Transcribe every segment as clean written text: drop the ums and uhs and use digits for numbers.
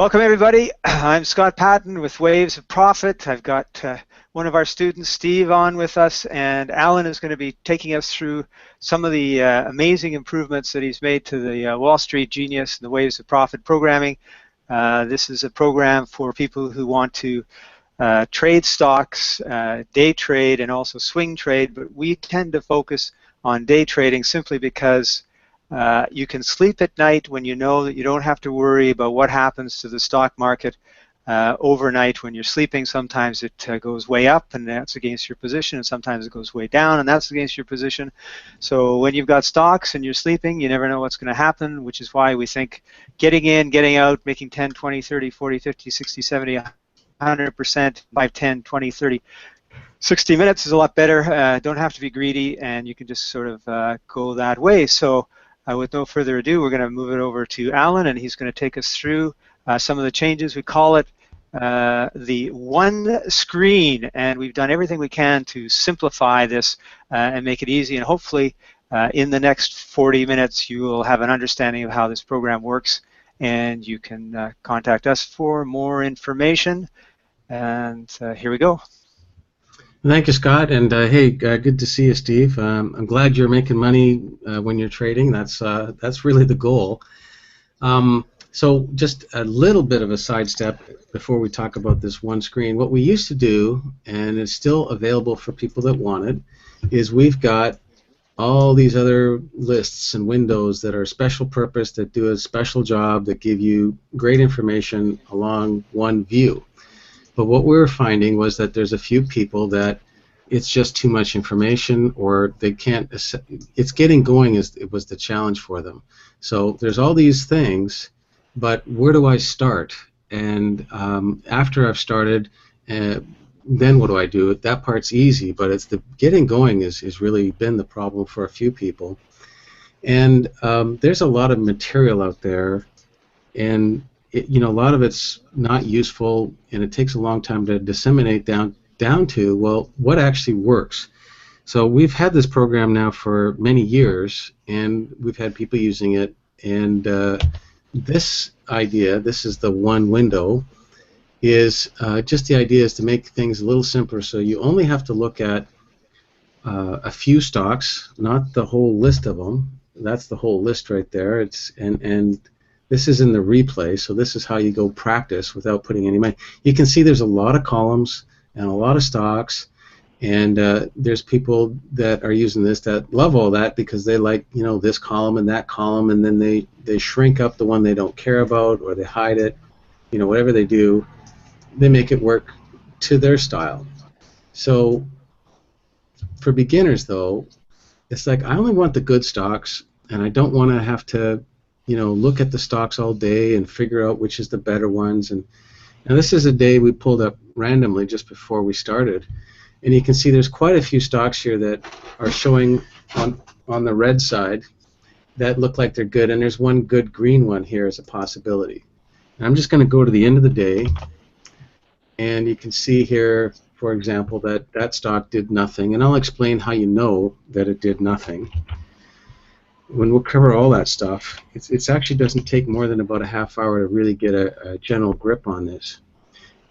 Welcome everybody. I'm Scott Patton with Waves of Profit. I've got one of our students, Steve, on with us, and Alan is going to be taking us through some of the amazing improvements that he's made to the Wall Street Genius and the Waves of Profit programming. This is a program for people who want to trade stocks, day trade, and also swing trade, but we tend to focus on day trading simply because you can sleep at night when you know that you don't have to worry about what happens to the stock market overnight when you're sleeping. Sometimes it goes way up and that's against your position, and sometimes it goes way down and that's against your position. So when you've got stocks and you're sleeping, you never know what's going to happen, which is why we think getting in, getting out, making 10, 20, 30, 40, 50, 60, 70, 100%, 5, 10, 20, 30, 60 minutes is a lot better. Don't have to be greedy, and you can just sort of go that way. So with no further ado, we're going to move it over to Alan, and he's going to take us through some of the changes. We call it the one screen, and we've done everything we can to simplify this and make it easy, and hopefully in the next 40 minutes you will have an understanding of how this program works, and you can contact us for more information. And here we go. Thank you, Scott, and hey, good to see you, Steve. I'm glad you're making money when you're trading. That's really the goal. So just a little bit of a sidestep before we talk about this one screen. What we used to do, and it's still available for people that want it, is we've got all these other lists and windows that are special purpose, that do a special job, that give you great information along one view. But what we were finding was that there's a few people that it's just too much information, or they can't. It's getting going it was the challenge for them. So there's all these things, but where do I start? And after I've started, then what do I do? That part's easy, but it's the getting going is really been the problem for a few people. And there's a lot of material out there, and a lot of it's not useful, and it takes a long time to disseminate down to, well, what actually works. So we've had this program now for many years, and we've had people using it, and this is the one window, is just the idea is to make things a little simpler, so you only have to look at a few stocks, not the whole list of them. That's the whole list right there. And this is in the replay, so this is how you go practice without putting any money. You can see there's a lot of columns and a lot of stocks, and there's people that are using this that love all that because they like, this column and that column, and then they shrink up the one they don't care about, or they hide it. Whatever they do, they make it work to their style. So for beginners, though, it's like I only want the good stocks, and I don't want to have to look at the stocks all day and figure out which is the better ones. And this is a day we pulled up randomly just before we started, and you can see there's quite a few stocks here that are showing on the red side that look like they're good, and there's one good green one here as a possibility. And I'm just going to go to the end of the day, and you can see here, for example, that stock did nothing, and I'll explain how you know that it did nothing. When we'll cover all that stuff, it actually doesn't take more than about a half hour to really get a general grip on this.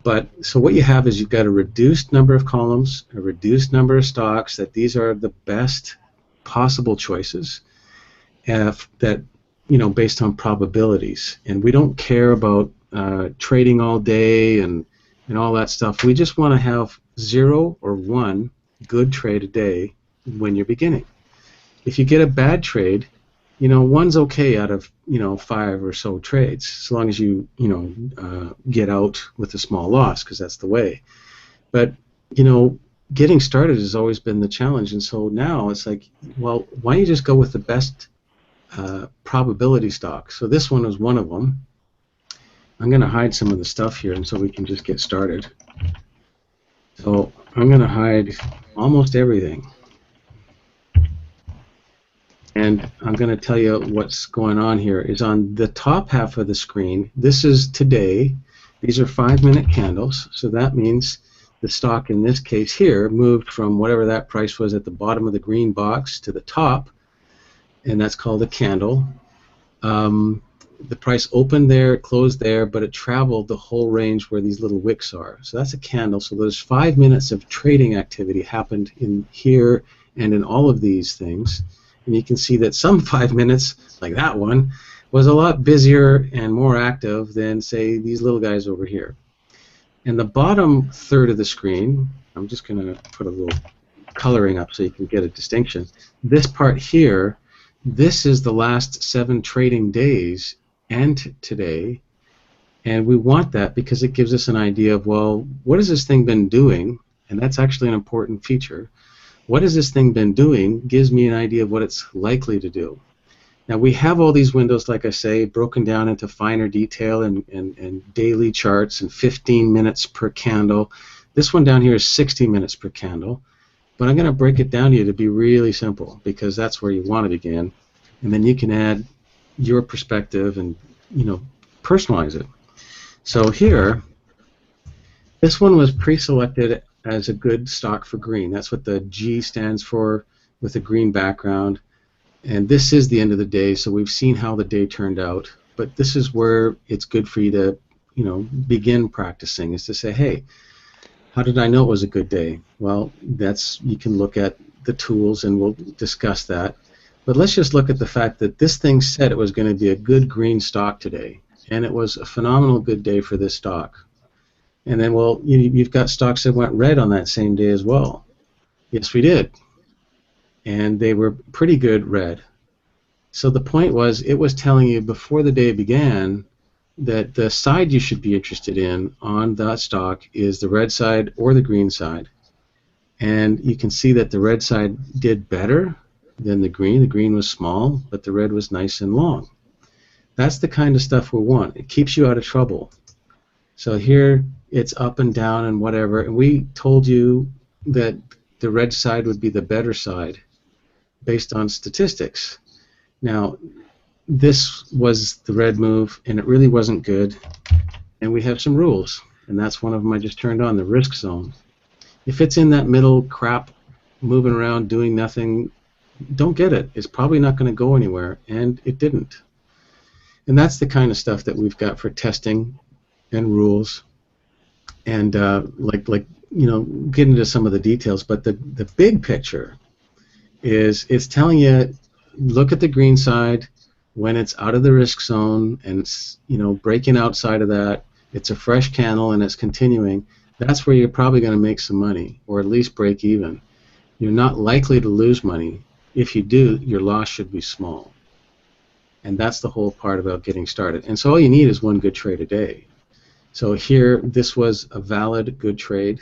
But so what you have is you've got a reduced number of columns, a reduced number of stocks, that these are the best possible choices that, based on probabilities. And we don't care about trading all day and all that stuff. We just want to have 0 or 1 good trade a day when you're beginning. If you get a bad trade, one's okay out of 5 or so trades, as long as you get out with a small loss, because that's the way. But getting started has always been the challenge, and so now it's like, well, why don't you just go with the best probability stock? So this one is one of them. I'm going to hide some of the stuff here, and so we can just get started. So I'm going to hide almost everything. And I'm going to tell you what's going on here. Is on the top half of the screen, this is today. These are 5-minute candles, so that means the stock in this case here moved from whatever that price was at the bottom of the green box to the top, and that's called a candle. the price opened there, it closed there, but it traveled the whole range where these little wicks are. So that's a candle. So those 5 minutes of trading activity happened in here and in all of these things. And you can see that some 5 minutes, like that one, was a lot busier and more active than, say, these little guys over here. And the bottom third of the screen, I'm just going to put a little coloring up so you can get a distinction. This part here, this is the last 7 trading days and today, and we want that because it gives us an idea of, well, what has this thing been doing? And that's actually an important feature. What has this thing been doing gives me an idea of what it's likely to do. Now we have all these windows, like I say, broken down into finer detail and daily charts and 15 minutes per candle. This one down here is 60 minutes per candle. But I'm going to break it down to you to be really simple because that's where you want to begin. And then you can add your perspective and, personalize it. So here, this one was pre-selected as a good stock for green. That's what the G stands for with a green background. And this is the end of the day, so we've seen how the day turned out. But this is where it's good for you to, begin practicing, is to say, hey, how did I know it was a good day? Well, you can look at the tools and we'll discuss that. But let's just look at the fact that this thing said it was going to be a good green stock today, and it was a phenomenal good day for this stock. And then, well, you've got stocks that went red on that same day as well. Yes, we did. And they were pretty good red. So the point was, it was telling you before the day began that the side you should be interested in on that stock is the red side or the green side. And you can see that the red side did better than the green. The green was small, but the red was nice and long. That's the kind of stuff we want. It keeps you out of trouble. So here it's up and down and whatever, and we told you that the red side would be the better side based on statistics. Now, this was the red move, and it really wasn't good, and we have some rules, and that's one of them I just turned on, the risk zone. If it's in that middle crap, moving around, doing nothing, don't get it. It's probably not going to go anywhere, and it didn't. And that's the kind of stuff that we've got for testing and rules, and get into some of the details, but the big picture is it's telling you, look at the green side when it's out of the risk zone and it's breaking outside of that, it's a fresh candle and it's continuing. That's where you're probably going to make some money, or at least break even. You're not likely to lose money. If you do, your loss should be small. And that's the whole part about getting started. And so all you need is one good trade a day. So here, this was a valid good trade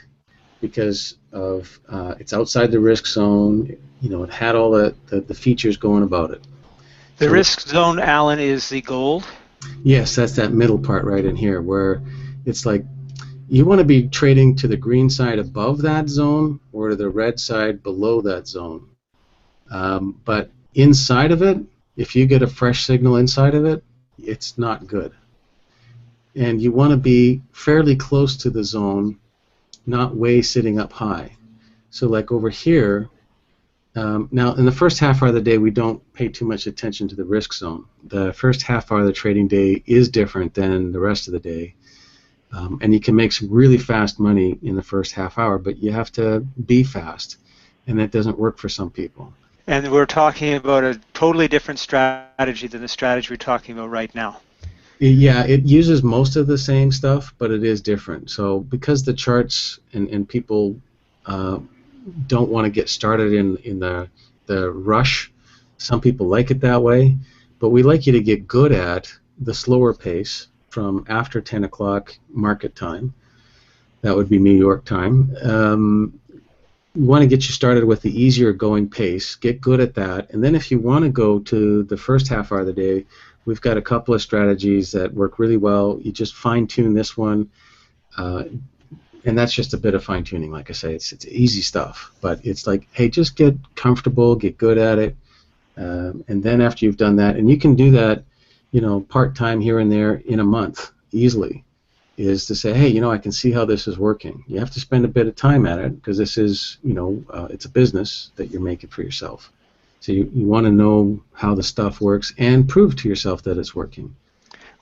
because of it's outside the risk zone. It had all the features going about it. The risk zone, Alan, is the gold? Yes, that's that middle part right in here where it's like you want to be trading to the green side above that zone or to the red side below that zone. But inside of it, if you get a fresh signal inside of it, it's not good. And you want to be fairly close to the zone, not way sitting up high. So like over here, now in the first half hour of the day we don't pay too much attention to the risk zone. The first half hour of the trading day is different than the rest of the day. And you can make some really fast money in the first half hour, but you have to be fast, and that doesn't work for some people. And we're talking about a totally different strategy than the strategy we're talking about right now. Yeah, it uses most of the same stuff, but it is different. So because the charts and people don't want to get started in the rush, some people like it that way, but we like you to get good at the slower pace from after 10 o'clock market time. That would be New York time. We want to get you started with the easier going pace, get good at that, and then if you want to go to the first half hour of the day, we've got a couple of strategies that work really well. You just fine-tune this one, and that's just a bit of fine-tuning. Like I say, it's easy stuff, but it's like, hey, just get comfortable, get good at it, and then after you've done that, and you can do that, part-time here and there in a month easily, is to say, hey, I can see how this is working. You have to spend a bit of time at it because this is, it's a business that you're making for yourself. So you want to know how the stuff works and prove to yourself that it's working.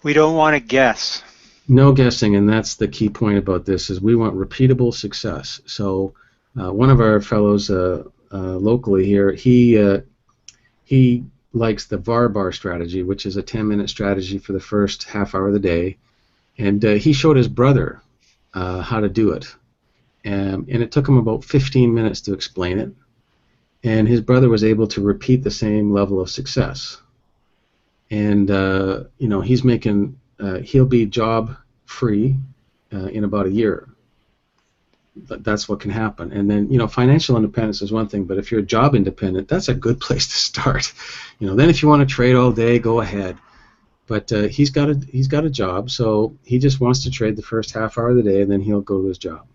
We don't want to guess. No guessing, and that's the key point about this, is we want repeatable success. So one of our fellows locally here, he likes the VAR bar strategy, which is a 10-minute strategy for the first half hour of the day, and he showed his brother how to do it, and it took him about 15 minutes to explain it, and his brother was able to repeat the same level of success. And you know, he's making he'll be job free in about a year. But that's what can happen. And then, you know, financial independence is one thing, but if you're job independent, that's a good place to start. You know, then if you want to trade all day, go ahead. But he's got a job, so he just wants to trade the first half hour of the day, and then he'll go to his job.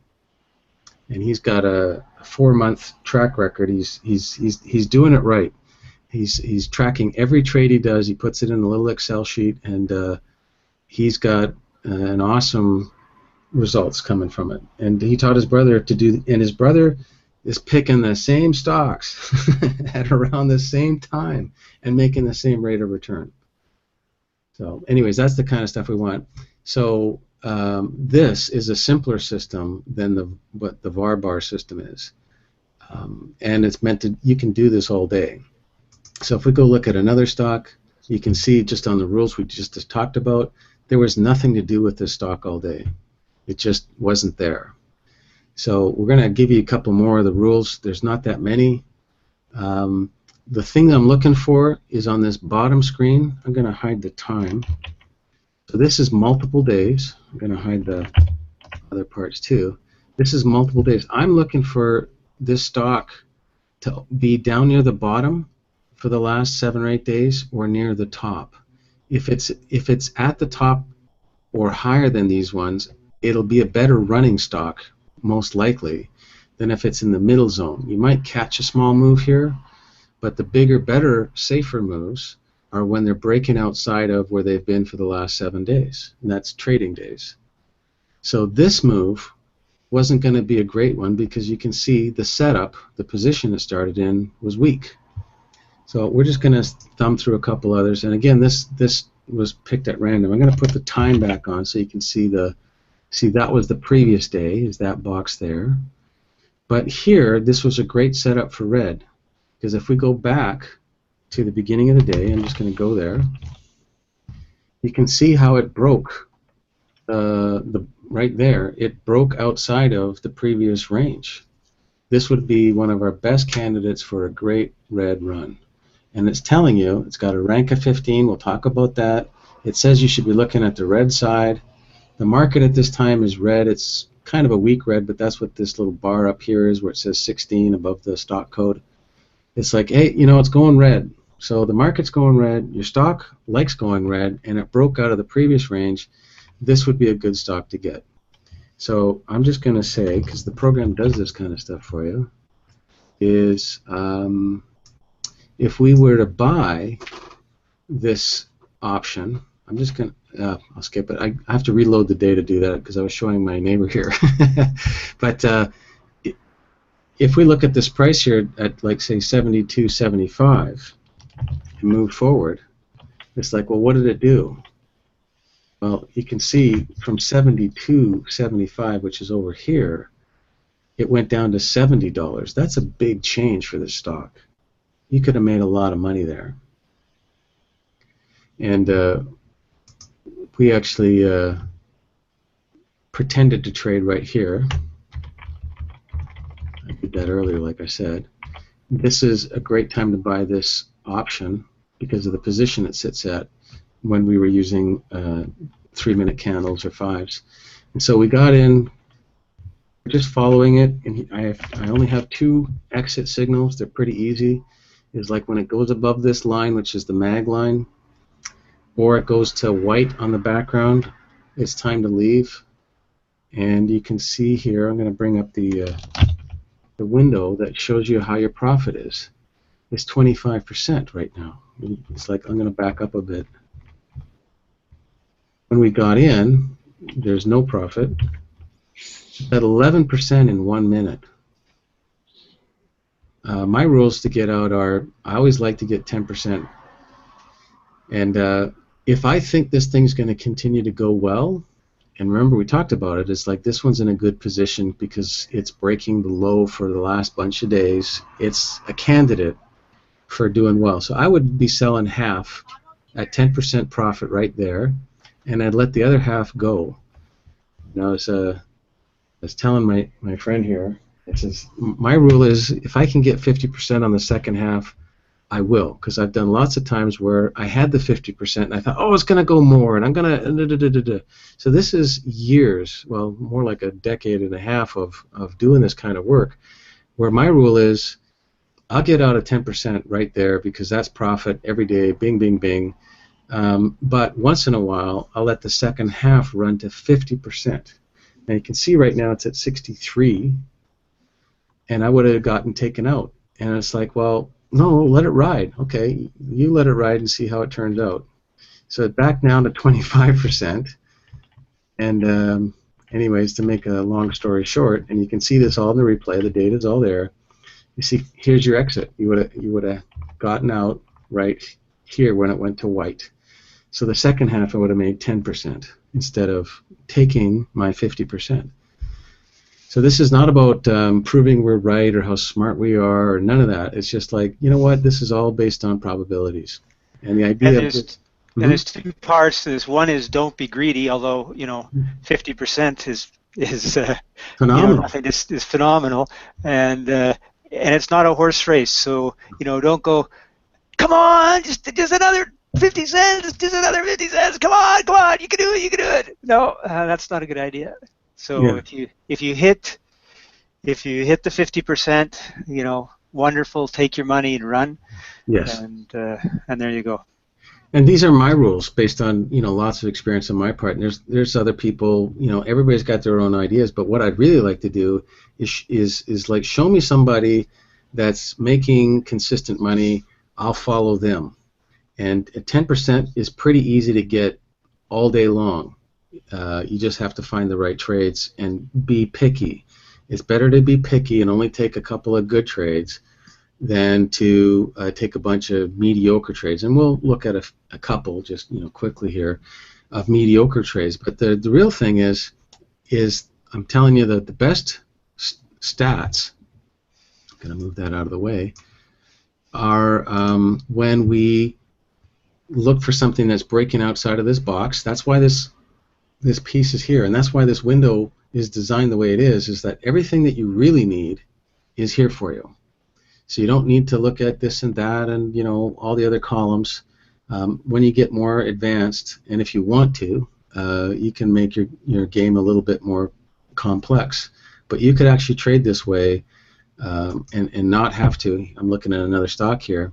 And he's got a 4-month track record. He's doing it right. He's tracking every trade he does. He puts it in a little Excel sheet, and he's got an awesome results coming from it. And he taught his brother to do, and his brother is picking the same stocks at around the same time and making the same rate of return. So anyways, that's the kind of stuff we want. So this is a simpler system than what the VAR bar system is. And it's meant to, you can do this all day. So if we go look at another stock, you can see just on the rules we just talked about, there was nothing to do with this stock all day. It just wasn't there. So we're going to give you a couple more of the rules. There's not that many. The thing that I'm looking for is on this bottom screen. I'm going to hide the time. So this is multiple days. I'm going to hide the other parts too. This is multiple days. I'm looking for this stock to be down near the bottom for the last 7 or 8 days, or near the top. If it's at the top or higher than these ones, it'll be a better running stock, most likely, than if it's in the middle zone. You might catch a small move here, but the bigger, better, safer moves are when they're breaking outside of where they've been for the last 7 days, and that's trading days. So this move wasn't going to be a great one because you can see the setup, the position it started in, was weak. So we're just going to thumb through a couple others, and again, this was picked at random. I'm going to put the time back on so you can see that was the previous day, is that box there. But here, this was a great setup for red, because if we go back to the beginning of the day, I'm just going to go there, you can see how it broke right there. It broke outside of the previous range. This would be one of our best candidates for a great red run. And it's telling you, it's got a rank of 15, we'll talk about that. It says you should be looking at the red side. The market at this time is red. It's kind of a weak red, but that's what this little bar up here is, where it says 16 above the stock code. It's like, hey, you know, it's going red. So the market's going red, your stock likes going red, and it broke out of the previous range. This would be a good stock to get. So I'm just going to say, because the program does this kind of stuff for you, is if we were to buy this option, I'm just going to, I'll skip it. I have to reload the day to do that because I was showing my neighbor here. But if we look at this price here at, like, say, 72.75 and move forward, it's like, well, what did it do? Well, you can see from 72.75, which is over here, it went down to $70. That's a big change for this stock. You could have made a lot of money there. And we actually pretended to trade right here. I did that earlier, like I said. This is a great time to buy this option because of the position it sits at when we were using 3-minute candles or 5s. And so we got in, just following it, and I only have 2 exit signals. They're pretty easy. It's like when it goes above this line, which is the mag line, or it goes to white on the background, it's time to leave. And you can see here, I'm going to bring up the window that shows you how your profit is. It's 25% right now. It's like, I'm going to back up a bit. When we got in, there's no profit. At 11% in 1 minute. My rules to get out are, I always like to get 10%. And if I think this thing's going to continue to go well, and remember we talked about it, it's like this one's in a good position because it's breaking the low for the last bunch of days. It's a candidate for doing well. So I would be selling half at 10% profit right there, and I'd let the other half go. Now, I was telling my friend here, it says, my rule is if I can get 50% on the second half, I will, because I've done lots of times where I had the 50% and I thought, oh, it's going to go more, and I'm going to. So this is years, well, more like a decade and a half of doing this kind of work, where my rule is I'll get out of 10% right there because that's profit every day, bing, bing, bing. But once in a while, I'll let the second half run to 50%. Now you can see right now it's at 63, and I would have gotten taken out. And it's like, well, no, let it ride. Okay, you let it ride and see how it turns out. So it's back down to 25%. And anyways, to make a long story short, and you can see this all in the replay, the data's all there. You see, here's your exit. You would have gotten out right here when it went to white. So the second half I would have made 10% instead of taking my 50%. So this is not about proving we're right or how smart we are or none of that. It's just like, you know what, this is all based on probabilities. And the idea and there's two parts to this. One is don't be greedy, although 50% is phenomenal. Nothing is phenomenal, and it's not a horse race. So don't go, come on, just another 50 cents, just another 50 cents. Come on, you can do it. No, that's not a good idea. So if you hit the 50%, wonderful. Take your money and run. Yes. And there you go. And these are my rules based on lots of experience on my part. And there's other people. Everybody's got their own ideas. But what I'd really like to do is like show me somebody that's making consistent money. I'll follow them. And 10% is pretty easy to get all day long. You just have to find the right trades and be picky. It's better to be picky and only take a couple of good trades than to take a bunch of mediocre trades. And we'll look at a couple just quickly here of mediocre trades. But the real thing is I'm telling you that the best stats, I'm going to move that out of the way, are when we look for something that's breaking outside of this box. That's why this piece is here, and that's why this window is designed the way it is that everything that you really need is here for you. So you don't need to look at this and that and all the other columns. When you get more advanced, and if you want to, you can make your game a little bit more complex. But you could actually trade this way and not have to. I'm looking at another stock here.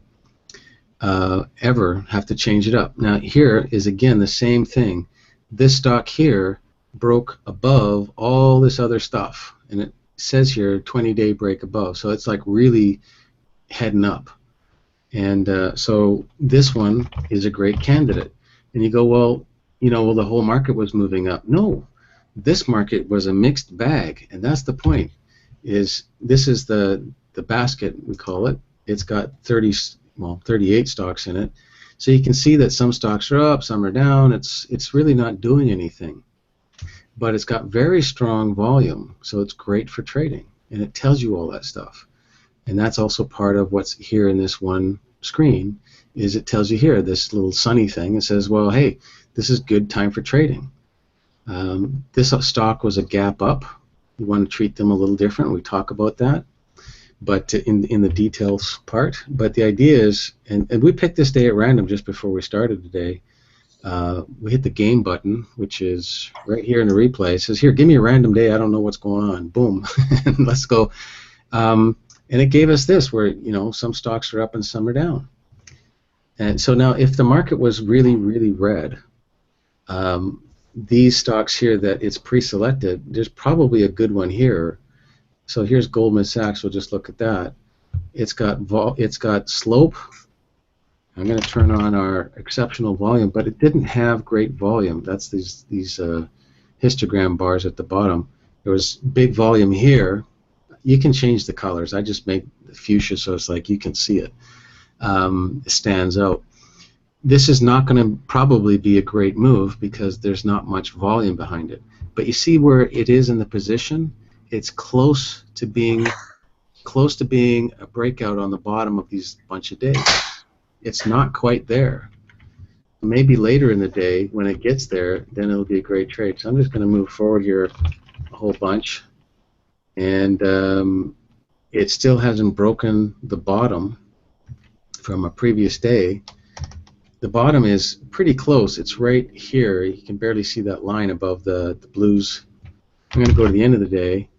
Ever have to change it up. Now here is again the same thing. This stock here broke above all this other stuff, and it says here 20-day break above. So it's like really heading up. And so this one is a great candidate. And you go, well, the whole market was moving up. No, this market was a mixed bag, and that's the point. This is the basket, we call it. It's got 38 stocks in it. So you can see that some stocks are up, some are down. It's really not doing anything. But it's got very strong volume, so it's great for trading. And it tells you all that stuff. And that's also part of what's here in this one screen, is it tells you here, this little sunny thing. It says, well, hey, this is good time for trading. This stock was a gap up. You want to treat them a little different. We talk about that, but in the details part. But the idea is, and we picked this day at random just before we started today. We hit the game button, which is right here in the replay. It says, here, give me a random day. I don't know what's going on. Boom. Let's go. And it gave us this, where some stocks are up and some are down. And so now, if the market was really, really red, these stocks here that it's pre-selected, there's probably a good one here. So here's Goldman Sachs. We'll just look at that. It's got slope. I'm going to turn on our exceptional volume, but it didn't have great volume. That's these histogram bars at the bottom. There was big volume here. You can change the colors. I just make the fuchsia so it's like you can see it. It stands out. this is not going to probably be a great move because there's not much volume behind it. But you see where it is in the position? It's close to being a breakout on the bottom of these bunch of days. It's not quite there. Maybe later in the day when it gets there, then it'll be a great trade. So I'm just going to move forward here a whole bunch, and it still hasn't broken the bottom from a previous day. The bottom is pretty close. It's right here. You can barely see that line above the blues. I'm going to go to the end of the day.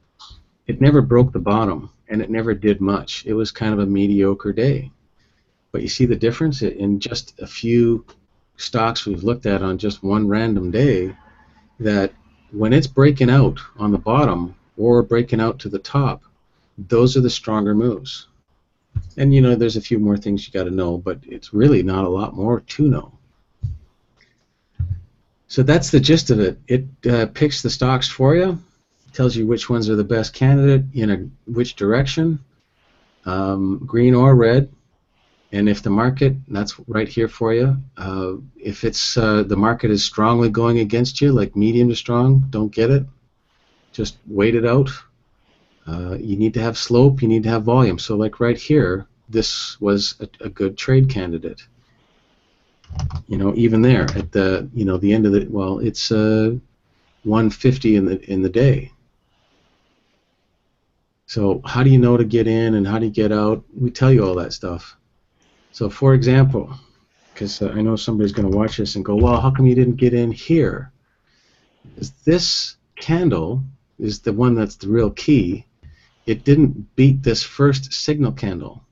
It never broke the bottom, and it never did much. It was kind of a mediocre day. But you see the difference in just a few stocks we've looked at on just one random day, that when it's breaking out on the bottom or breaking out to the top, those are the stronger moves. And you know, there's a few more things you got to know, but it's really not a lot more to know. So that's the gist of it. It picks the stocks for you, tells you which ones are the best candidate in which direction, green or red. And if the market, that's right here for you, if it's the market is strongly going against you, like medium to strong, don't get it. Just wait it out. You need to have slope, you need to have volume. So like right here, this was a good trade candidate. You know, even there at the, you know, the end of the, well, it's 150 in the day. So how do you know to get in and how do you get out? We tell you all that stuff. So for example, because I know somebody's going to watch this and go, well, how come you didn't get in here? Because this candle is the one that's the real key. It didn't beat this first signal candle.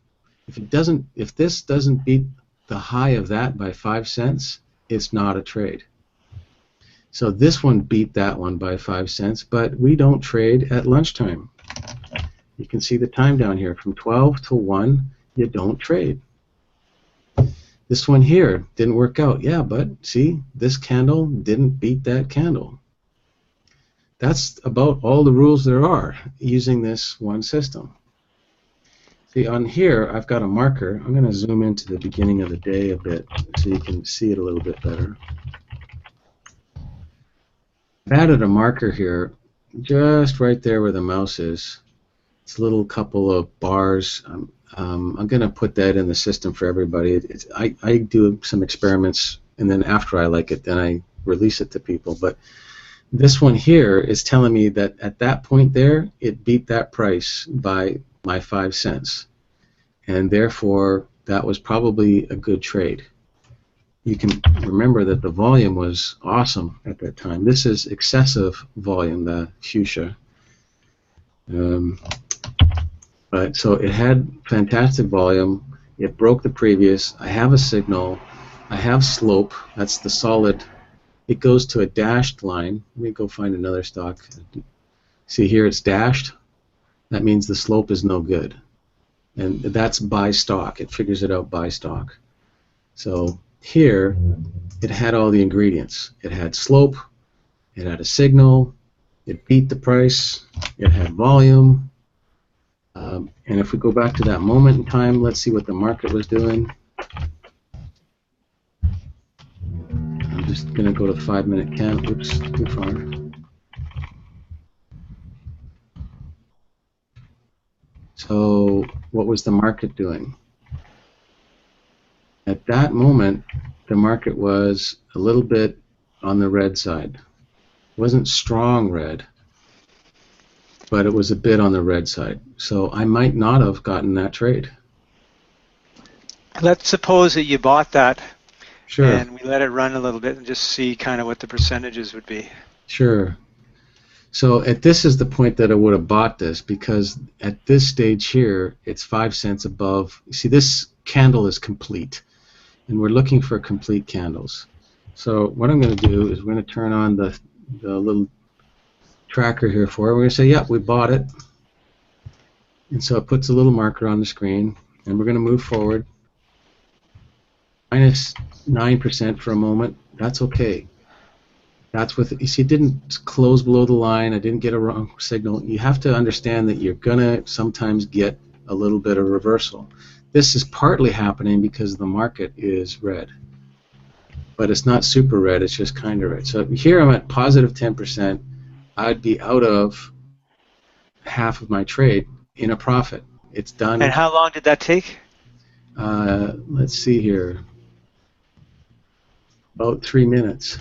If this doesn't beat the high of that by 5 cents, it's not a trade. So this one beat that one by 5 cents, but we don't trade at lunchtime. You can see the time down here from 12 to 1. You don't trade. This one here didn't work out. Yeah, but see, this candle didn't beat that candle. That's about all the rules there are using this one system. See, on here, I've got a marker. I'm going to zoom into the beginning of the day a bit so you can see it a little bit better. I've added a marker here just right there where the mouse is. It's a little couple of bars. I'm going to put that in the system for everybody. I do some experiments, and then after I like it, then I release it to people. But this one here is telling me that at that point there, it beat that price by my 5 cents. And therefore, that was probably a good trade. You can remember that the volume was awesome at that time. This is excessive volume, the fuchsia. But so it had fantastic volume. It broke the previous. I have a signal. I have slope. That's the solid. It goes to a dashed line. Let me go find another stock. See here, it's dashed. That means the slope is no good. And that's by stock. It figures it out by stock. So here, it had all the ingredients. It had slope. It had a signal. It beat the price. It had volume. And if we go back to that moment in time, let's see what the market was doing. I'm just going to go to 5-minute count. Oops, too far. So what was the market doing? At that moment, the market was a little bit on the red side. It wasn't strong red, but it was a bit on the red side. So I might not have gotten that trade. Let's suppose that you bought that, sure, and we let it run a little bit and just see kind of what the percentages would be. Sure. So this is the point that I would have bought this, because at this stage here, it's 5 cents above. You see, this candle is complete, and we're looking for complete candles. So what I'm going to do is we're going to turn on the little tracker here for it. We're going to say, yep, we bought it. And so it puts a little marker on the screen, and we're going to move forward. Minus 9% for a moment. That's okay. That's with, you see, it didn't close below the line. I didn't get a wrong signal. You have to understand that you're going to sometimes get a little bit of reversal. This is partly happening because the market is red. but it's not super red, it's just kind of red. So here I'm at positive 10%. I'd be out of half of my trade in a profit. It's And done. how long did that take? Let's see here. About 3 minutes.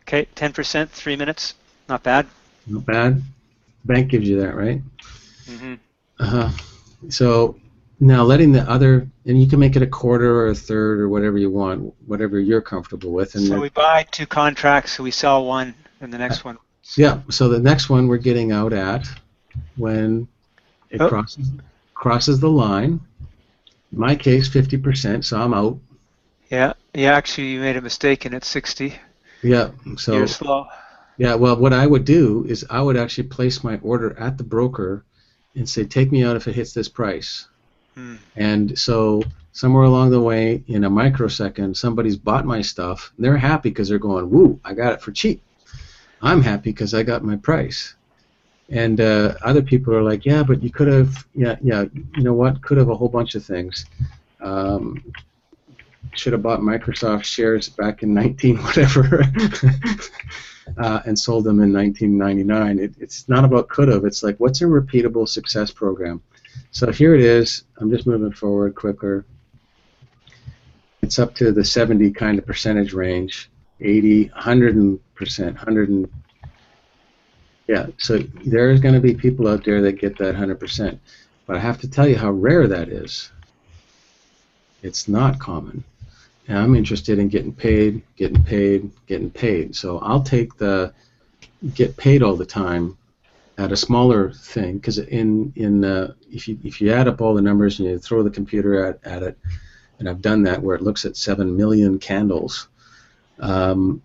Okay, 10%, 3 minutes. Not bad. Not bad. Bank gives you that, right? Mm-hmm. Uh-huh. So now letting the other, and you can make it a quarter or a third or whatever you want, whatever you're comfortable with. And So we buy 2 contracts, so we sell one, and the next one. yeah, so the next one we're getting out at when it Oh, crosses the line. In my case, 50%, so I'm out. yeah. Yeah, actually, you made a mistake, and it's 60. Yeah, so You're slow. yeah, well, what I would do is I would actually place my order at the broker and say, take me out if it hits this price. Hmm. And so somewhere along the way, in a microsecond, somebody's bought my stuff. And they're happy because they're going, woo, I got it for cheap. I'm happy because I got my price. And other people are like, yeah, but you could have, yeah, you know what, could have a whole bunch of things. Should have bought Microsoft shares back in 19 whatever and sold them in 1999. It's not about could have. It's like, what's a repeatable success program? So here it is. I'm just moving forward quicker. It's up to the 70 kind of percentage range, 80, 100%, 100. Yeah, so there's going to be people out there that get that 100%. But I have to tell you how rare that is. It's not common. And I'm interested in getting paid, getting paid, getting paid. So I'll take the get paid all the time at a smaller thing, because if you add up all the numbers and you throw the computer at it, and I've done that where it looks at 7 million candles,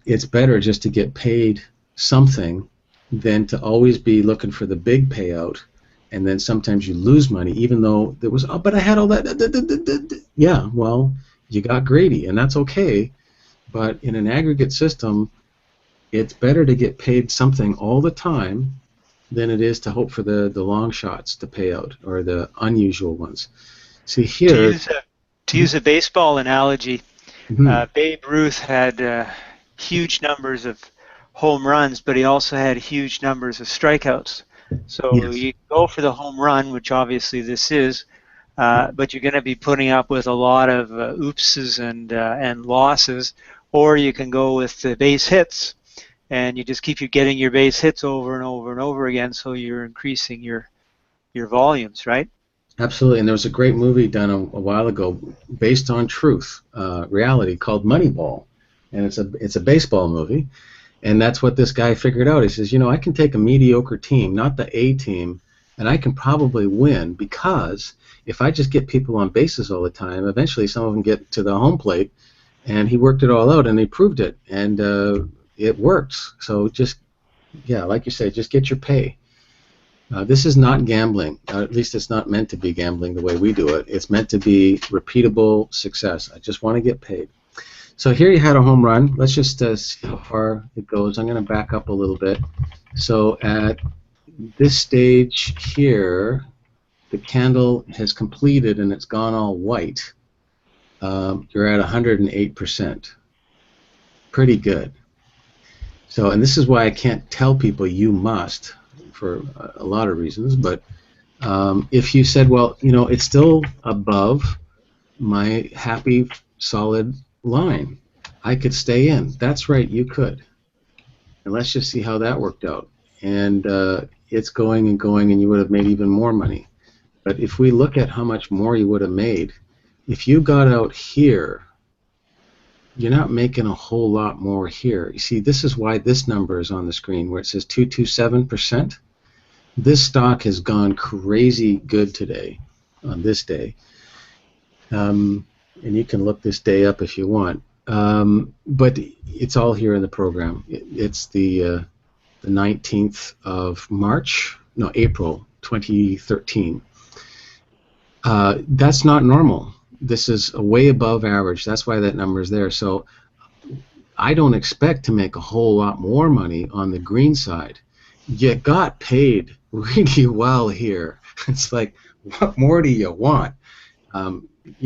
it's better just to get paid something than to always be looking for the big payout, and then sometimes you lose money even though there was, oh, but I had all that. Yeah, well, you got greedy, and that's okay, but in an aggregate system, it's better to get paid something all the time than it is to hope for the long shots to pay out, or the unusual ones. See here... To use a baseball analogy, Mm-hmm. Babe Ruth had huge numbers of home runs, but he also had huge numbers of strikeouts. So Yes. you go for the home run, which obviously this is, but you're going to be putting up with a lot of oopses and losses, or you can go with the base hits, and you just keep getting your base hits over and over and over again, so you're increasing your volumes, right? Absolutely, and there was a great movie done a while ago based on truth, reality, called Moneyball, and it's a baseball movie, and that's what this guy figured out. He says, you know, I can take a mediocre team, not the A team, and I can probably win, because if I just get people on bases all the time, eventually some of them get to the home plate, and he worked it all out, and he proved it, and it works. So just, yeah, like you say, just get your pay. This is not gambling, at least it's not meant to be gambling the way we do it. It's meant to be repeatable success. I just want to get paid. So here you had a home run. Let's just see how far it goes. I'm going to back up a little bit. So at this stage here, the candle has completed and it's gone all white. You're at 108%. Pretty good. So, and this is why I can't tell people you must, for a lot of reasons, but if you said, well, you know, it's still above my happy, solid line, I could stay in. That's right, you could. And let's just see how that worked out. And it's going and going, and you would have made even more money. But if we look at how much more you would have made, if you got out here, you're not making a whole lot more here. You see, this is why this number is on the screen, where it says 227%. This stock has gone crazy good today, on this day. And you can look this day up if you want. But it's all here in the program. It's the 19th of March, no, April 2013. That's not normal. This is way above average. That's why that number is there. So I don't expect to make a whole lot more money on the green side. You got paid really well here. It's like, what more do you want?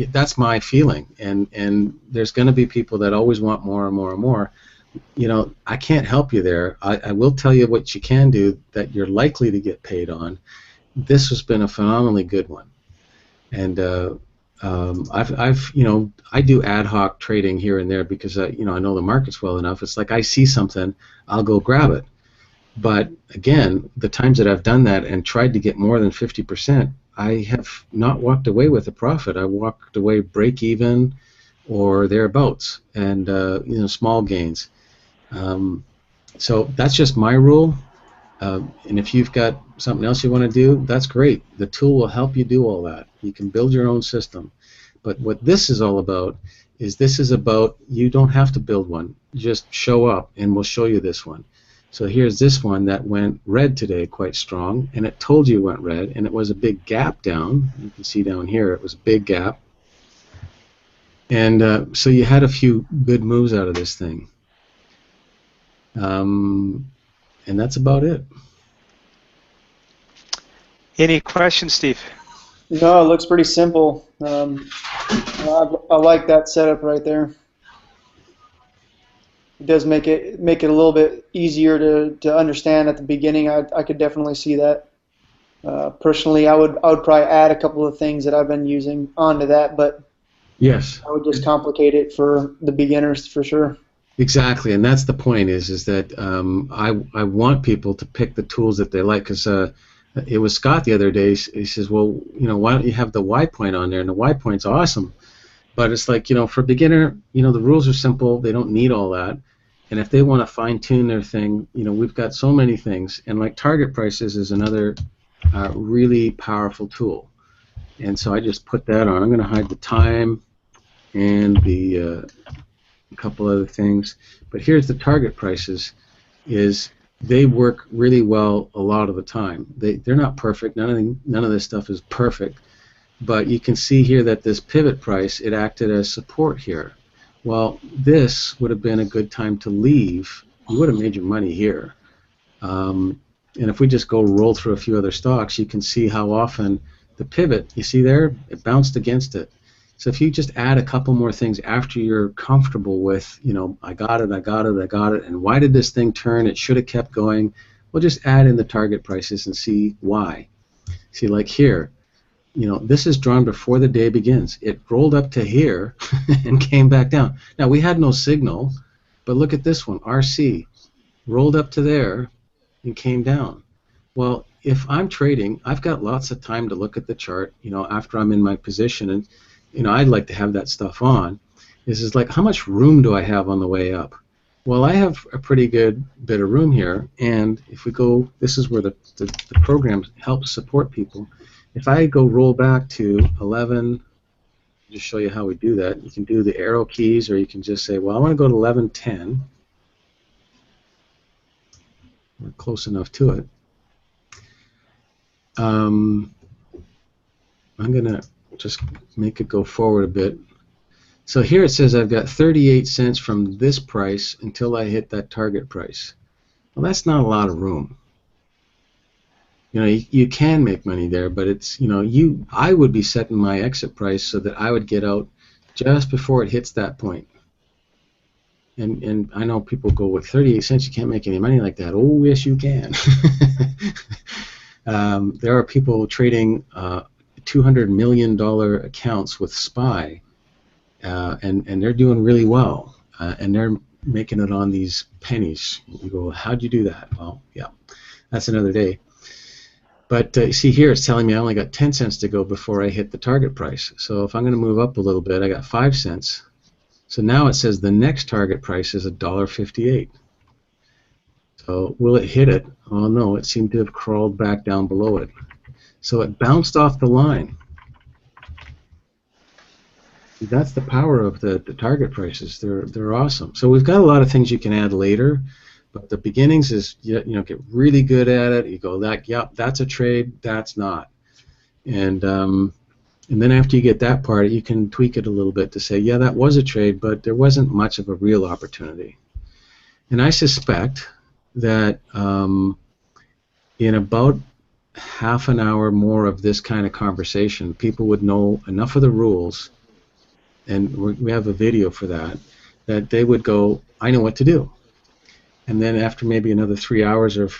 that's my feeling, and there's going to be people that always want more and more and more. I can't help you there. I will tell you what you can do that you're likely to get paid on. This has been a phenomenally good one, and I do ad hoc trading here and there because I know the markets well enough. It's like I see something, I'll go grab it. But again, the times that I've done that and tried to get more than 50%, I have not walked away with a profit. I walked away break even or thereabouts, and small gains. So that's just my rule. And if you've got something else you want to do, that's great. The tool will help you do all that. You can build your own system. But what this is all about is you don't have to build one. Just show up, and we'll show you this one. So here's this one that went red today quite strong, and it told you it went red, and it was a big gap down. You can see down here it was a big gap. And so you had a few good moves out of this thing. And that's about it. Any questions, Steve? No, it looks pretty simple. I like that setup right there. It does make it a little bit easier to understand at the beginning. I could definitely see that. Personally, I would probably add a couple of things that I've been using onto that, but yes, I would just complicate it for the beginners for sure. Exactly, and that's the point. Is that I want people to pick the tools that they like, because it was Scott the other day. He says, well, why don't you have the Y point on there? And the Y point's awesome, but it's like, for a beginner, the rules are simple. They don't need all that. And if they want to fine-tune their thing, we've got so many things. And like target prices is another really powerful tool. And so I just put that on. I'm going to hide the time and the a couple other things. But here's the target prices. They work really well a lot of the time. They're not perfect. None of this stuff is perfect. But you can see here that this pivot price, it acted as support here. Well, this would have been a good time to leave. You would have made your money here. And if we just go roll through a few other stocks, you can see how often the pivot, you see there, it bounced against it. So if you just add a couple more things after you're comfortable with, I got it, and why did this thing turn? It should have kept going. Well, just add in the target prices and see why. See, like here, this is drawn before the day begins. It rolled up to here and came back down. Now, we had no signal, but look at this one, RC. Rolled up to there and came down. Well, if I'm trading, I've got lots of time to look at the chart, after I'm in my position, and, I'd like to have that stuff on. This is like, how much room do I have on the way up? Well, I have a pretty good bit of room here, and if we go, this is where the program helps support people. If I go roll back to 11, just show you how we do that. You can do the arrow keys, or you can just say, well, I want to go to 11:10. We're close enough to it. I'm going to just make it go forward a bit. So here it says I've got 38 cents from this price until I hit that target price. Well, that's not a lot of room. You can make money there, but it's, I would be setting my exit price so that I would get out just before it hits that point. And I know people go, with 38 cents you can't make any money like that. Oh, yes, you can. There are people trading $200 million accounts with SPY, and they're doing really well, and they're making it on these pennies. You go, how'd you do that? Well, yeah, that's another day. But you see here, it's telling me I only got 10 cents to go before I hit the target price. So if I'm going to move up a little bit, I got 5 cents. So now it says the next target price is $1.58. So will it hit it? Oh no, it seemed to have crawled back down below it. So it bounced off the line. That's the power of the target prices. They're awesome. So we've got a lot of things you can add later, but the beginnings is, get really good at it. You go, yep, that's a trade, that's not. And then after you get that part, you can tweak it a little bit to say, yeah, that was a trade, but there wasn't much of a real opportunity. And I suspect that in about half an hour more of this kind of conversation, people would know enough of the rules, and we have a video for that, that they would go, I know what to do. And then after maybe another 3 hours of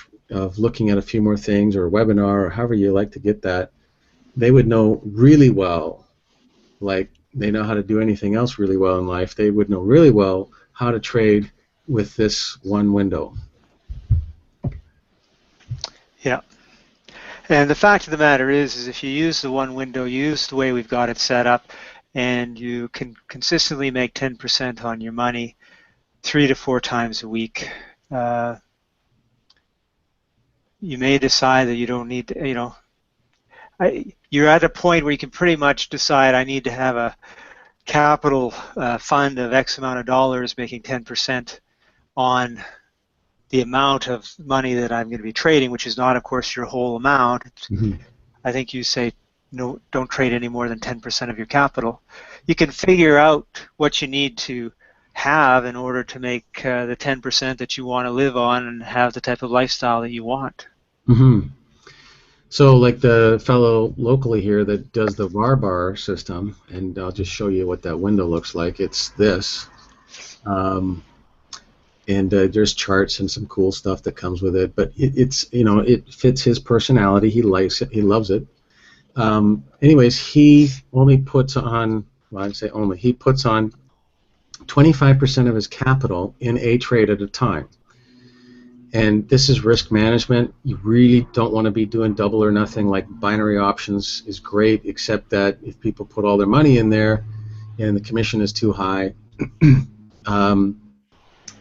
looking at a few more things, or a webinar, or however you like to get that, they would know really well, like they know how to do anything else really well in life, they would know really well how to trade with this one window. Yeah. And the fact of the matter is if you use the one window, use the way we've got it set up, and you can consistently make 10% on your money 3 to 4 times a week. You may decide that you don't need to, you're at a point where you can pretty much decide I need to have a capital fund of X amount of dollars making 10% on the amount of money that I'm going to be trading, which is not, of course, your whole amount. Mm-hmm. I think you say no, don't trade any more than 10% of your capital. You can figure out what you need to have in order to make the 10% that you want to live on and have the type of lifestyle that you want. Mm-hmm. So like the fellow locally here that does the bar system, and I'll just show you what that window looks like. It's this. And there's charts and some cool stuff that comes with it, but it's it fits his personality. He likes it. He loves it. Anyways, he only puts on, well, I'd say only, he puts on 25% of his capital in a trade at a time. And this is risk management. You really don't want to be doing double or nothing. Like binary options is great, except that if people put all their money in there and the commission is too high,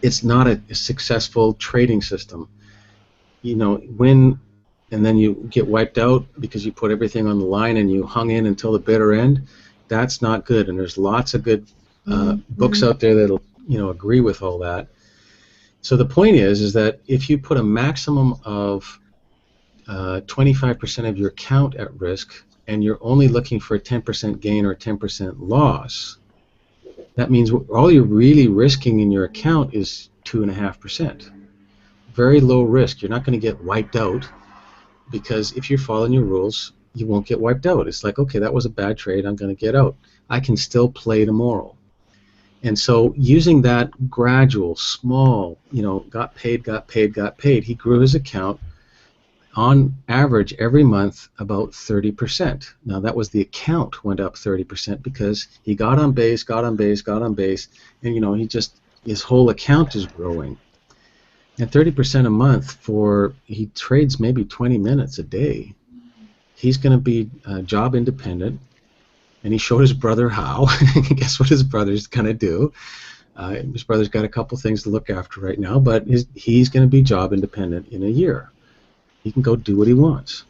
it's not a successful trading system. And then you get wiped out because you put everything on the line and you hung in until the bitter end. That's not good. And there's lots of good books out there that'll agree with all that. So the point is that if you put a maximum of 25% of your account at risk and you're only looking for a 10% gain or a 10% loss, that means all you're really risking in your account is 2.5%. Very low risk. You're not going to get wiped out, because if you're following your rules, you won't get wiped out. It's like, okay, that was a bad trade, I'm going to get out. I can still play tomorrow. And so using that gradual, small, got paid, he grew his account on average every month about 30%. Now that was the account went up 30% because he got on base, and his whole account is growing. And 30% a month he trades maybe 20 minutes a day. He's going to be job independent, and he showed his brother how. Guess what his brother's going to do? His brother's got a couple things to look after right now, but he's going to be job independent in a year. He can go do what he wants.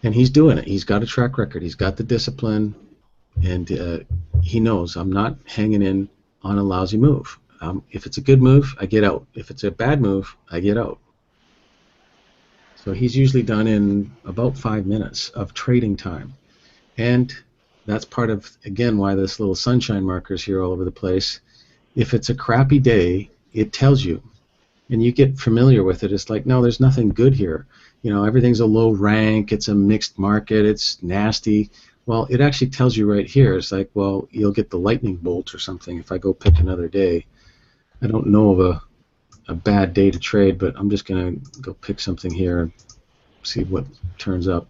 And he's doing it. He's got a track record. He's got the discipline, and he knows I'm not hanging in on a lousy move. If it's a good move, I get out. If it's a bad move, I get out. So he's usually done in about 5 minutes of trading time. And that's part of, again, why this little sunshine marker's here all over the place. If it's a crappy day, it tells you. And you get familiar with it. It's like, no, there's nothing good here. Everything's a low rank. It's a mixed market. It's nasty. Well, it actually tells you right here. It's like, well, you'll get the lightning bolt or something if I go pick another day. I don't know of a bad day to trade, but I'm just going to go pick something here and see what turns up.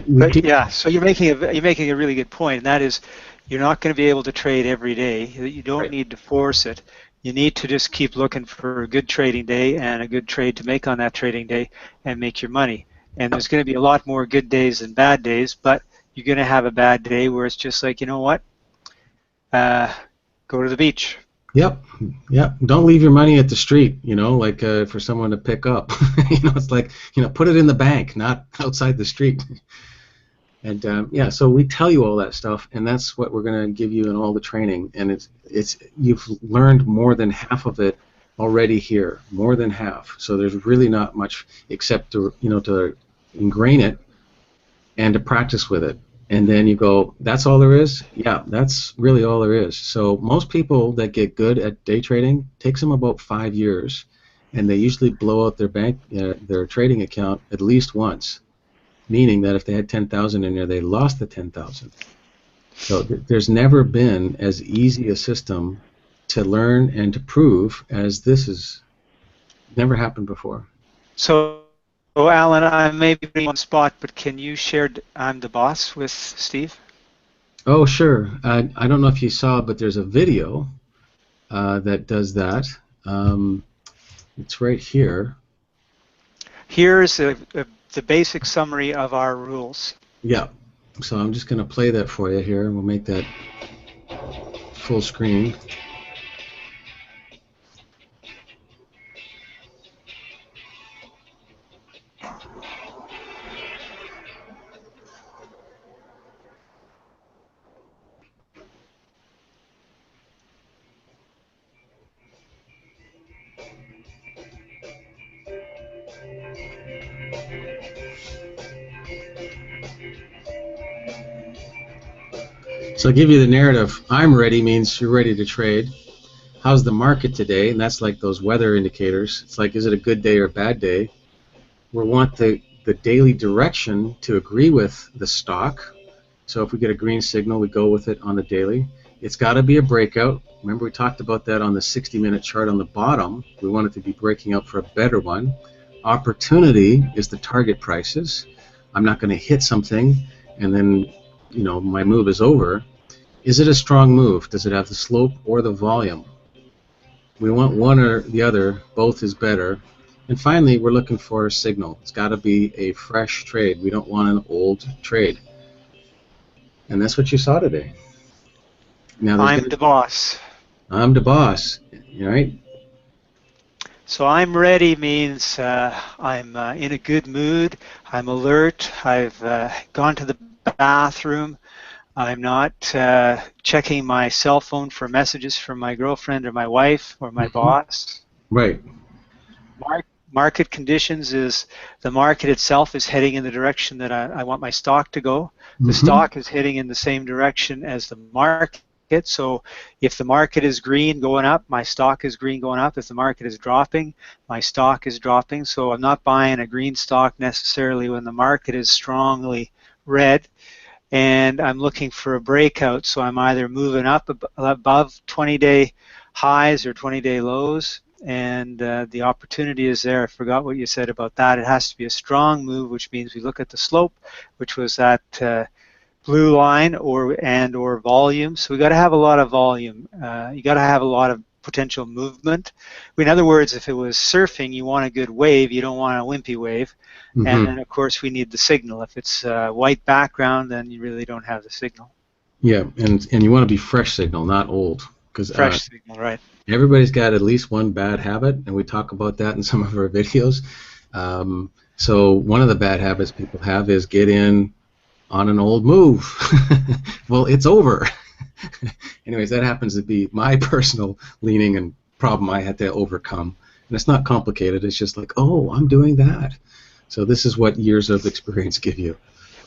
Yeah, so you're making a really good point, and that is you're not going to be able to trade every day. You don't need to force it. You need to just keep looking for a good trading day and a good trade to make on that trading day and make your money. And there's going to be a lot more good days than bad days, but you're going to have a bad day where it's just like, you know what? Go to the beach. Yep. Don't leave your money at the street, like for someone to pick up. It's like, put it in the bank, not outside the street. And so we tell you all that stuff, and that's what we're going to give you in all the training. And it's you've learned more than half of it already here, more than half. So there's really not much except to ingrain it and to practice with it. And then you go, that's all there is? Yeah, that's really all there is. So most people that get good at day trading, takes them about 5 years. and they usually blow out their trading account at least once, meaning that if they had 10,000 in there, they lost the 10,000. So there's never been as easy a system to learn and to prove as this is. Never happened before. So, Alan, I may be putting you on the spot, but can you share I'm the Boss with Steve? Oh, sure. I don't know if you saw, but there's a video that does that. It's right here. Here's the basic summary of our rules. Yeah. So I'm just going to play that for you here. We'll make that full screen. So I'll give you the narrative. I'm ready means you're ready to trade. How's the market today? And that's like those weather indicators. It's like, is it a good day or a bad day? We want the daily direction to agree with the stock. So if we get a green signal, we go with it on the daily. It's got to be a breakout. Remember we talked about that on the 60-minute chart on the bottom. We want it to be breaking out for a better one. Opportunity is the target prices. I'm not going to hit something and then, my move is over. Is it a strong move? Does it have the slope or the volume? We want one or the other. Both is better. And finally, we're looking for a signal. It's got to be a fresh trade. We don't want an old trade. And that's what you saw today. Now, I'm the boss. I'm the boss, right? So I'm ready means I'm in a good mood. I'm alert. I've gone to the bathroom. I'm not checking my cell phone for messages from my girlfriend or my wife or my boss. Right. Market conditions is the market itself is heading in the direction that I want my stock to go. The stock is heading in the same direction as the market. So if the market is green going up, my stock is green going up. If the market is dropping, my stock is dropping. So I'm not buying a green stock necessarily when the market is strongly red. And I'm looking for a breakout. So I'm either moving up above 20-day highs or 20-day lows. And the opportunity is there. I forgot what you said about that. It has to be a strong move, which means we look at the slope, which was that blue line or volume. So we got to have a lot of volume. You got to have a lot of potential movement. In other words, if it was surfing, you want a good wave. You don't want a wimpy wave. And then, of course, we need the signal. If it's white background, then you really don't have the signal. Yeah, and you want to be fresh signal, not old. Fresh signal, right. Everybody's got at least one bad habit, and we talk about that in some of our videos. So one of the bad habits people have is get in on an old move. Well, it's over. Anyways, that happens to be my personal leaning and problem I had to overcome. And it's not complicated. It's just like, oh, I'm doing that. So this is what years of experience give you.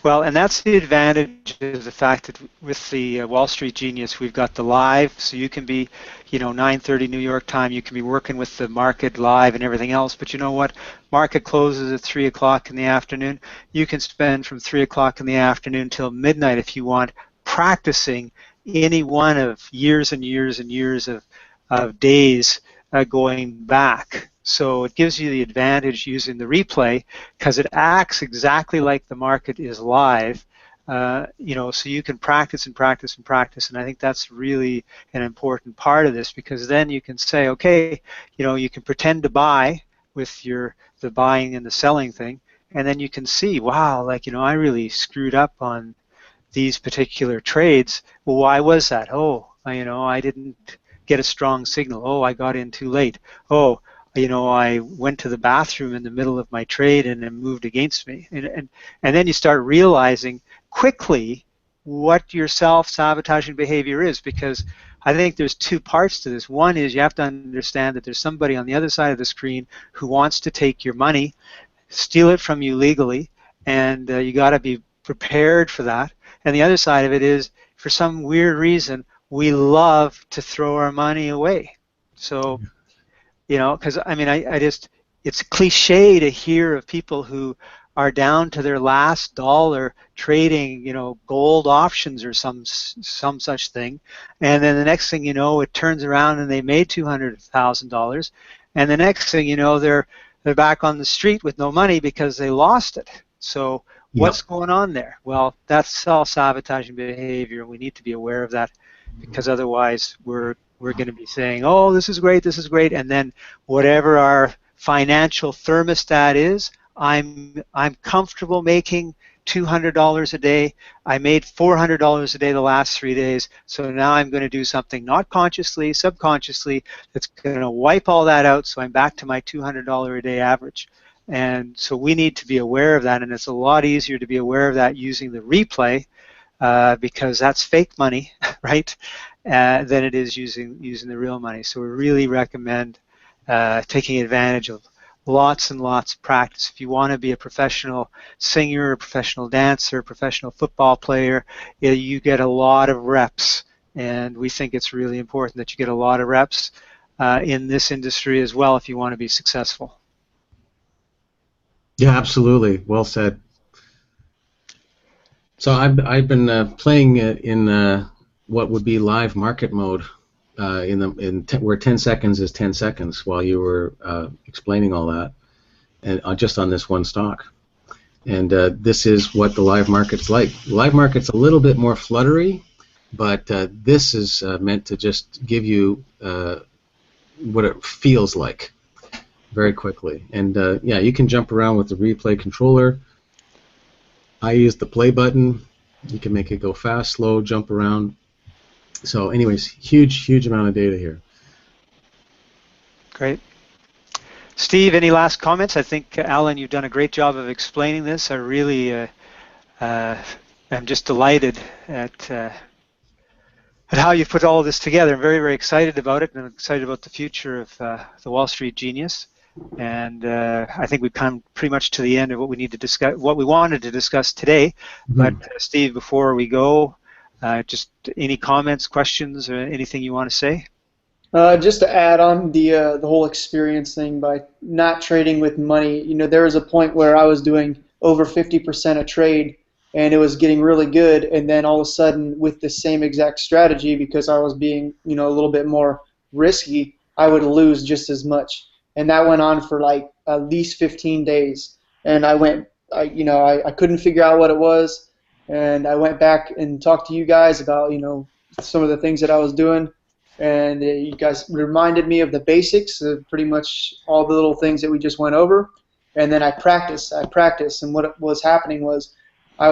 Well, and that's the advantage of the fact that with the Wall Street Genius, we've got the live, so you can be, 9:30 New York time, you can be working with the market live and everything else, but you know what? Market closes at 3 o'clock in the afternoon. You can spend from 3 o'clock in the afternoon till midnight if you want, practicing any one of years and years and years of days going back. So it gives you the advantage using the replay because it acts exactly like the market is live, so you can practice and practice and practice, and I think that's really an important part of this because then you can say, okay, you can pretend to buy with the buying and the selling thing, and then you can see, wow, I really screwed up on these particular trades. Well, why was that? Oh, I didn't get a strong signal. Oh, I got in too late. Oh, I went to the bathroom in the middle of my trade and it moved against me. And then you start realizing quickly what your self-sabotaging behavior is, because I think there's two parts to this. One is you have to understand that there's somebody on the other side of the screen who wants to take your money, steal it from you legally, and you got to be prepared for that. And the other side of it is, for some weird reason, we love to throw our money away. So you know, because I mean, I just, it's cliche to hear of people who are down to their last dollar trading, you know, gold options or some such thing, and then the next thing you know, it turns around and they made $200,000, and the next thing you know, they're back on the street with no money because they lost it. So Yep. what's going on there? Well, that's self-sabotaging behavior, and we need to be aware of that, because otherwise we're going to be saying, oh, this is great, and then whatever our financial thermostat is, I'm comfortable making $200 a day. I made $400 a day the last 3 days, so now I'm going to do something not consciously, subconsciously, that's going to wipe all that out, so I'm back to my $200 a day average. And so we need to be aware of that, and it's a lot easier to be aware of that using the replay, because that's fake money, right? Than it is using the real money. So we really recommend taking advantage of lots and lots of practice. If you want to be a professional singer, a professional dancer, a professional football player, you get a lot of reps, and we think it's really important that you get a lot of reps in this industry as well if you want to be successful. Yeah, absolutely. Well said. So I've been playing in what would be live market mode where 10 seconds is 10 seconds while you were explaining all that, and just on this one stock. And this is what the live market's like. The live market's a little bit more fluttery, but this is meant to just give you what it feels like very quickly. And yeah, you can jump around with the replay controller. I use the play button. You can make it go fast, slow, jump around. So anyways, huge amount of data here. Great. Steve, any last comments? I think, Alan, you've done a great job of explaining this. I really am just delighted at how you've put all of this together. I'm very excited about it, and I'm excited about the future of the Wall Street Genius. And I think we've come pretty much to the end of what we need to discuss, what we wanted to discuss today. Mm-hmm. But Steve, before we go, just any comments, questions, or anything you want to say? Just to add on the whole experience thing, by not trading with money, you know, there was a point where I was doing over 50% a trade, and it was getting really good, and then all of a sudden, with the same exact strategy, because I was being, you know, a little bit more risky, I would lose just as much. And that went on for like at least 15 days. And I couldn't figure out what it was. And I went back and talked to you guys about, you know, some of the things that I was doing. And you guys reminded me of the basics, pretty much all the little things that we just went over. And then I practiced. And what was happening was I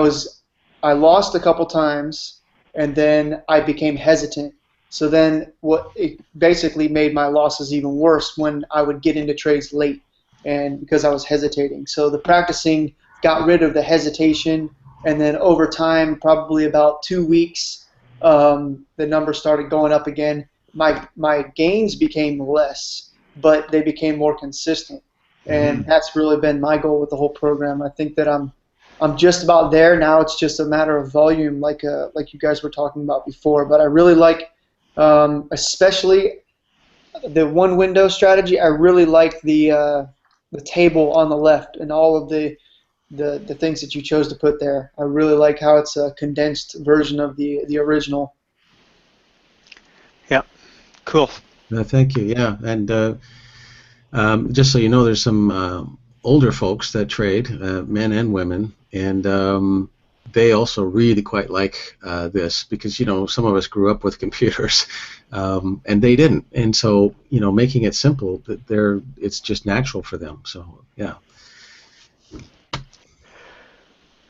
lost a couple times, and then I became hesitant. So then it basically made my losses even worse when I would get into trades late, and because I was hesitating. So the practicing got rid of the hesitation, and then over time, probably about 2 weeks, the numbers started going up again. My gains became less, but they became more consistent, and that's really been my goal with the whole program. I think that I'm just about there now. It's just a matter of volume, like you guys were talking about before. But I really like, especially the one window strategy. I really like the table on the left and all of the things that you chose to put there. I really like how it's a condensed version of the original. Yeah, cool. Thank you. Yeah, and just so you know, there's some older folks that trade, men and women, and they also really quite like this, because, you know, some of us grew up with computers, and they didn't, and so, you know, making it simple, it's just natural for them. So yeah.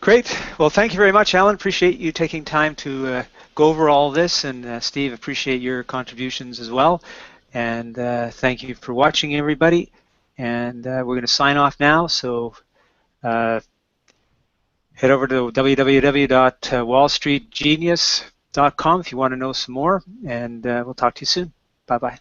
Great. Well, thank you very much, Alan. Appreciate you taking time to go over all this, and Steve, appreciate your contributions as well. And thank you for watching, everybody. And we're going to sign off now. So head over to www.wallstreetgenius.com if you want to know some more, and we'll talk to you soon. Bye-bye.